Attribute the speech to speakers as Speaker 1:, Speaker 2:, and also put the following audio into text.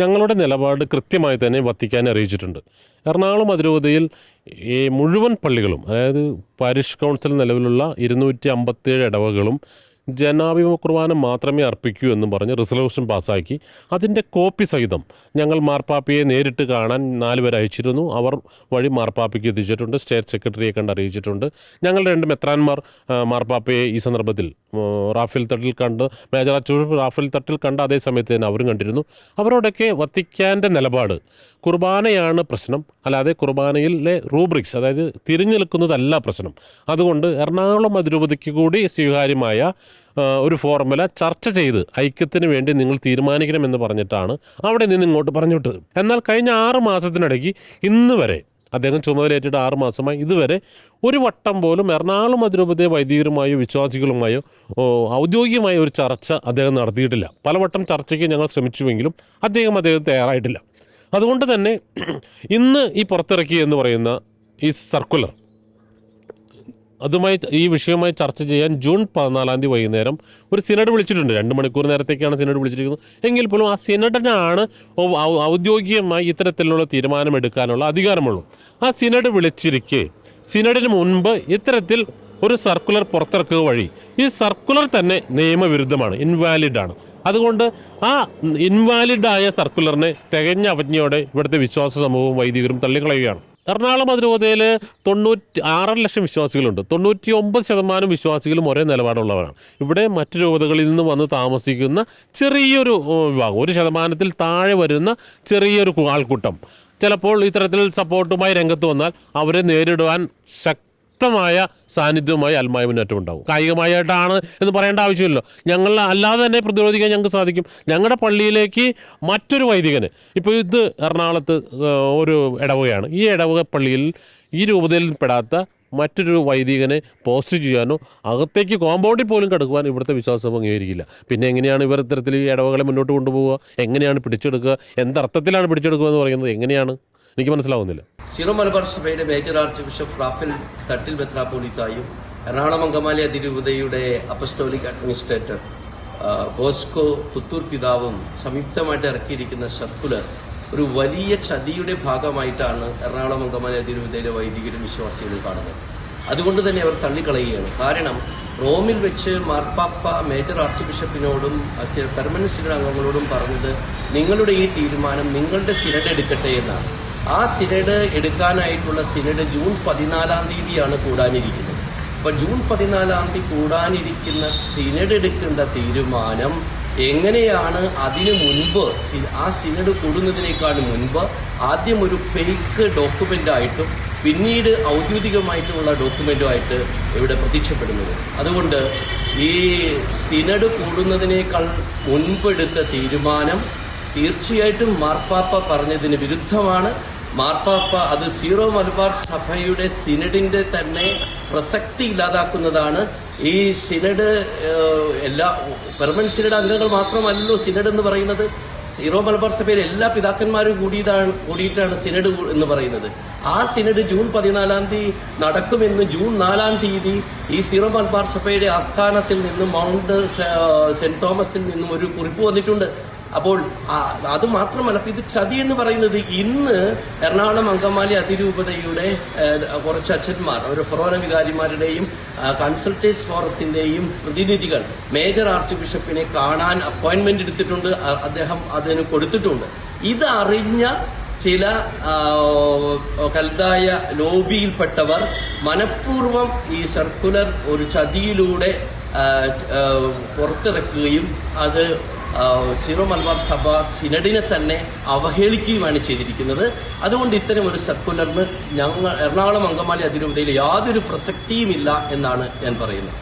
Speaker 1: ഞങ്ങളുടെ നിലപാട് കൃത്യമായി തന്നെ വത്തിക്കാനെ അറിയിച്ചിട്ടുണ്ട്. എറണാകുളം അതിരൂപതയിൽ ഈ മുഴുവൻ പള്ളികളും, അതായത് പാരിഷ് കൗൺസിൽ നിലവിലുള്ള 257 ഇടവകളും ജനാഭിമുഖ കുർബാന മാത്രമേ അർപ്പിക്കൂ എന്നും പറഞ്ഞ് റിസൊല്യൂഷൻ പാസ്സാക്കി. അതിൻ്റെ കോപ്പി സഹിതം ഞങ്ങൾ മാർപ്പാപ്പയെ നേരിട്ട് കാണാൻ 4 പേരെ അയച്ചിരുന്നു. അവർ വഴി മാർപ്പാപ്പയ്ക്ക് എത്തിച്ചിട്ടുണ്ട്. സ്റ്റേറ്റ് സെക്രട്ടറിയെ കണ്ട് അറിയിച്ചിട്ടുണ്ട്. ഞങ്ങൾ 2 മെത്രാന്മാർ മാർപ്പാപ്പയെ ഈ സന്ദർഭത്തിൽ റാഫേൽ തട്ടിൽ കണ്ട്, major arch bishop Raphael Thattil കണ്ട അതേ സമയത്ത് തന്നെ അവരും കണ്ടിരുന്നു. അവരോടൊക്കെ വത്തിക്കാൻ്റെ നിലപാട് കുർബാനയാണ് പ്രശ്നം, അല്ലാതെ കുർബാനയിലെ റൂബ്രിക്സ്, അതായത് തിരിഞ്ഞു നിൽക്കുന്നതല്ല പ്രശ്നം. അതുകൊണ്ട് എറണാകുളം അതിരൂപതയ്ക്ക് കൂടി സ്വീകാര്യമായ ഒരു ഫോർമുല ചർച്ച ചെയ്ത് ഐക്യത്തിന് വേണ്ടി നിങ്ങൾ തീരുമാനിക്കണമെന്ന് പറഞ്ഞിട്ടാണ് അവിടെ നിന്ന് ഇങ്ങോട്ട് പറഞ്ഞുവിട്ടത്. എന്നാൽ കഴിഞ്ഞ 6 മാസത്തിനിടയ്ക്ക് ഇന്ന് വരെ, അദ്ദേഹം ചുമതലയേറ്റിട്ട് 6 മാസമായി, ഇതുവരെ ഒരു വട്ടം പോലും എറണാകുളം അതിരൂപതയെ വൈദികരുമായോ വിശ്വാസികളുമായോ ഔദ്യോഗികമായ ഒരു ചർച്ച അദ്ദേഹം നടത്തിയിട്ടില്ല. പലവട്ടം ചർച്ചയ്ക്ക് ഞങ്ങൾ ശ്രമിച്ചുവെങ്കിലും അദ്ദേഹം തയ്യാറായിട്ടില്ല. അതുകൊണ്ട് തന്നെ ഇന്ന് ഈ പുറത്തിറക്കി എന്ന് പറയുന്ന ഈ സർക്കുലർ, ഈ വിഷയവുമായി ചർച്ച ചെയ്യാൻ ജൂൺ 14 വൈകുന്നേരം ഒരു സിനഡ് വിളിച്ചിട്ടുണ്ട്. 2 മണിക്കൂർ നേരത്തേക്കാണ് സിനഡ് വിളിച്ചിരിക്കുന്നത്. എങ്കിൽ പോലും ആ സിനഡിനാണ് ഔദ്യോഗികമായി ഇത്തരത്തിലുള്ള തീരുമാനമെടുക്കാനുള്ള അധികാരമുള്ളൂ. ആ സിനഡ് വിളിച്ചിരിക്കെ സിനഡിന് മുൻപ് ഇത്തരത്തിൽ ഒരു സർക്കുലർ പുറത്തിറക്കുക വഴി ഈ സർക്കുലർ തന്നെ നിയമവിരുദ്ധമാണ്, ഇൻവാലിഡാണ്. അതുകൊണ്ട് ആ ഇൻവാലിഡായ സർക്കുലറിനെ തികഞ്ഞ അവജ്ഞയോടെ ഇവിടുത്തെ വിശ്വാസ സമൂഹവും വൈദികരും തള്ളിക്കളയുകയാണ്. എറണാകുളം അതിരൂപതയിൽ 6.5 ലക്ഷം വിശ്വാസികളുണ്ട്. 99% വിശ്വാസികളും ഒരേ നിലപാടുള്ളവരാണ്. ഇവിടെ മറ്റ് രൂപതകളിൽ നിന്ന് വന്ന് താമസിക്കുന്ന ചെറിയൊരു വിഭാഗം, 1% താഴെ വരുന്ന ചെറിയൊരു ആൾക്കൂട്ടം ചിലപ്പോൾ ഇത്തരത്തിൽ സപ്പോർട്ടുമായി രംഗത്ത് വന്നാൽ അവരെ നേരിടുവാൻ ശക്തമായ സാന്നിധ്യവുമായി അൽമായ മുന്നേറ്റം ഉണ്ടാകും. കായികമായിട്ടാണ് എന്ന് പറയേണ്ട ആവശ്യമില്ലല്ലോ. ഞങ്ങൾ അല്ലാതെ തന്നെ പ്രതിരോധിക്കാൻ ഞങ്ങൾക്ക് സാധിക്കും. ഞങ്ങളുടെ പള്ളിയിലേക്ക് മറ്റൊരു വൈദികന്, ഇപ്പോൾ ഇത് എറണാകുളത്ത് ഒരു ഇടവകയാണ്, ഈ ഇടവക പള്ളിയിൽ ഈ രൂപതയിൽ പെടാത്ത മറ്റൊരു വൈദികനെ പോസ്റ്റ് ചെയ്യാനോ അകത്തേക്ക് കോമ്പൗണ്ടിൽ പോലും കിടക്കുവാൻ ഇവിടുത്തെ വിശ്വാസം അംഗീകരിക്കില്ല. പിന്നെ എങ്ങനെയാണ് ഇവർ ഇത്തരത്തിൽ ഈ ഇടവകളെ മുന്നോട്ട് കൊണ്ടുപോവുക? എങ്ങനെയാണ് പിടിച്ചെടുക്കുക? എന്തർത്ഥത്തിലാണ് പിടിച്ചെടുക്കുക എന്ന് പറയുന്നത്? എങ്ങനെയാണ്? എനിക്ക് മനസ്സിലാവുന്നില്ല.
Speaker 2: സീറോ മലബാർ സഭയുടെ major arch bishop Raphael Thattil മെത്രാപ്പോലീത്തായും Ernakulam Angamaly അതിരൂപതയുടെ അപ്പസ്റ്റോലിക് അഡ്മിനിസ്ട്രേറ്റർ ബോസ്കോ പുത്തൂർ പിതാവും സംയുക്തമായിട്ട് ഇറക്കിയിരിക്കുന്ന സർക്കുലർ ഒരു വലിയ ചതിയുടെ ഭാഗമായിട്ടാണ് എറണാകുളം അങ്കമാലി അതിരൂപതയിലെ വൈദികരും വിശ്വാസികളും കാണുന്നത്. അതുകൊണ്ട് തന്നെ അവർ തള്ളിക്കളയുകയാണ്. കാരണം റോമിൽ വെച്ച് മാർപ്പാപ്പ മേജർ ആർച്ച് ബിഷപ്പിനോടും പെർമനന്റ് സിനഡ് അംഗങ്ങളോടും പറഞ്ഞത് നിങ്ങളുടെ ഈ തീരുമാനം നിങ്ങളുടെ സിനഡ് എടുക്കട്ടെ എന്നാണ്. ആ സിനഡ് എടുക്കാനായിട്ടുള്ള സിനഡ് ജൂൺ 14 കൂടാനിരിക്കുന്നത്. അപ്പോൾ ജൂൺ 14 കൂടാനിരിക്കുന്ന സിനഡ് എടുക്കേണ്ട തീരുമാനം എങ്ങനെയാണ് അതിനു മുൻപ്, ആ സിനഡ് കൂടുന്നതിനേക്കാൾ മുൻപ് ആദ്യം ഒരു ഫേക്ക് ഡോക്യുമെൻ്റായിട്ടും പിന്നീട് ഔദ്യോഗികമായിട്ടുള്ള ഡോക്യുമെൻ്റുമായിട്ട് ഇവിടെ പ്രത്യക്ഷപ്പെടുന്നത്. അതുകൊണ്ട് ഈ സിനഡ് കൂടുന്നതിനേക്കാൾ മുൻപെടുത്ത തീരുമാനം തീർച്ചയായിട്ടും മാർപ്പാപ്പ പറഞ്ഞതിന് വിരുദ്ധമാണ്. മാർപ്പാപ്പ അത് സീറോ മലബാർ സഭയുടെ സിനഡിന്റെ തന്നെ പ്രസക്തി ഇല്ലാതാക്കുന്നതാണ്. ഈ സിനഡ് എല്ലാ പെർമനന്റ് സിനഡ് അംഗങ്ങൾ മാത്രമല്ലല്ലോ സിനഡ് എന്ന് പറയുന്നത്. സീറോ മലബാർ സഭയിലെ എല്ലാ പിതാക്കന്മാരും കൂടിയിട്ടാണ് സിനഡ് എന്ന് പറയുന്നത്. ആ സിനഡ് ജൂൺ 14 നടക്കുമെന്ന് ജൂൺ 4 ഈ സീറോ മലബാർ സഭയുടെ ആസ്ഥാനത്തിൽ നിന്നും മൗണ്ട് സെന്റ് തോമസിൽ നിന്നും ഒരു കുറിപ്പ് വന്നിട്ടുണ്ട്. അപ്പോൾ അത് മാത്രമല്ല, ഇത് ചതി എന്ന് പറയുന്നത് ഇന്ന് എറണാകുളം അങ്കമാലി അതിരൂപതയുടെ കുറച്ച് അച്ഛന്മാർ, ഒരു ഫൊറോന വികാരിമാരുടെയും കൺസൾട്ടേഴ്സ് ഫോറത്തിന്റെയും പ്രതിനിധികൾ മേജർ ആർച്ച് ബിഷപ്പിനെ കാണാൻ അപ്പോയിന്റ്മെന്റ് എടുത്തിട്ടുണ്ട്. അദ്ദേഹം അതിന് കൊടുത്തിട്ടുണ്ട്. ഇതറിഞ്ഞ ചില കൽതായ ലോബിയിൽപ്പെട്ടവർ മനഃപൂർവ്വം ഈ സർക്കുലർ ഒരു ചതിയിലൂടെ പുറത്തിറക്കുകയും അത് സീറോ മലബാർ സഭ സിനഡിനെ തന്നെ അവഹേളിക്കുകയുമാണ് ചെയ്തിരിക്കുന്നത്. അതുകൊണ്ട് ഇത്തരം ഒരു സർക്കുലറിന് എറണാകുളം അങ്കമാലി അതിരൂപതയിൽ യാതൊരു പ്രസക്തിയുമില്ല എന്നാണ് ഞാൻ പറയുന്നത്.